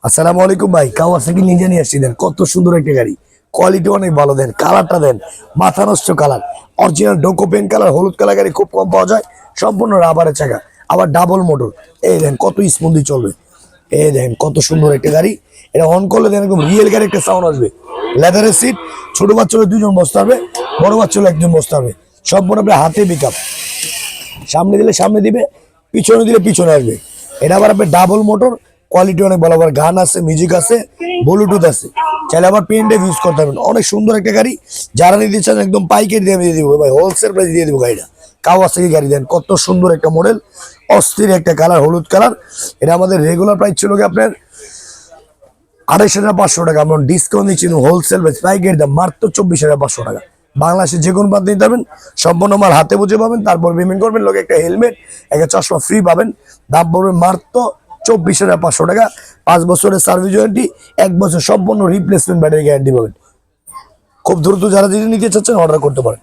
আসসালামু আলাইকুম ভাই, কাওয়াসাকি নিনজা নিয়ে আসছি। দেন কত সুন্দর একটা গাড়ি, কোয়ালিটি অনেক ভালো। দেন কালারটা দেন, মাথা নষ্ট কালার, অরিজিনাল ডোকো পেন কালার, হলুদ কালার গাড়ি খুব কম পাওয়া যায়। সম্পূর্ণ রাবারের চাকা, আবার ডাবল মোটর। এই দেন কত স্মুথলি চলবে। এই দেখেন কত সুন্দর একটা গাড়ি। এটা অন করলে দেন একদম রিয়েল গাড়ি একটা সাউন্ড আসবে। লেদারের সিট, ছোট বাচ্চা হলে দুজন বসতে পারবে, বড় বাচ্চা হলে একজন বসতে পারবে। সম্পূর্ণ আপনার হাতে পিকআপ, সামনে দিলে সামনে দিবে, পিছনে দিলে পিছনে আসবে। এটা আবার আপনার ডাবল মোটর, কোয়ালিটি অনেক ভালো। আবার গান আছে, মিউজিক আছে, ব্লুটুথ আছে, চাইলে আবার পেন ড্রাইভ ইউজ করতে পারবেন। অনেক সুন্দর একটা গাড়ি। যারা নিতে চান একদম পাইকারি দামে দিয়ে দিব ভাই, হোলসেল প্রাইস দিয়ে দিব গাড়িটা। কাওয়াসাকি গাড়ি দেন কত সুন্দর একটা মডেল, অস্থির একটা কালার, হলুদ কালার। এটা আমাদের রেগুলার প্রাইস ছিল কি আপনার 28,500 টাকা। আমরা ডিসকাউন্ট দিচ্ছি, হোলসেল প্রাইস পাইকারি দাম মাত্র 24,500 টাকা। বাংলাদেশের যে কোনো বাদ নিতে পারবেন, সম্পূর্ণ মাল হাতে বুঝে পাবেন, তারপর পেমেন্ট করবেন, লোক একটা হেলমেট, একটা চশমা ফ্রি পাবেন। দাম পড়বে মাত্র 24,500 টাকা। 5 বছরের সার্ভিস ওয়ারেন্টি, 1 বছর সম্পূর্ণ রিপ্লেসমেন্ট ব্যাটারি গ্যারান্টি পাবেন। খুব দ্রুত যারা যদি নিতে চাচ্ছেন অর্ডার করতে পারেন।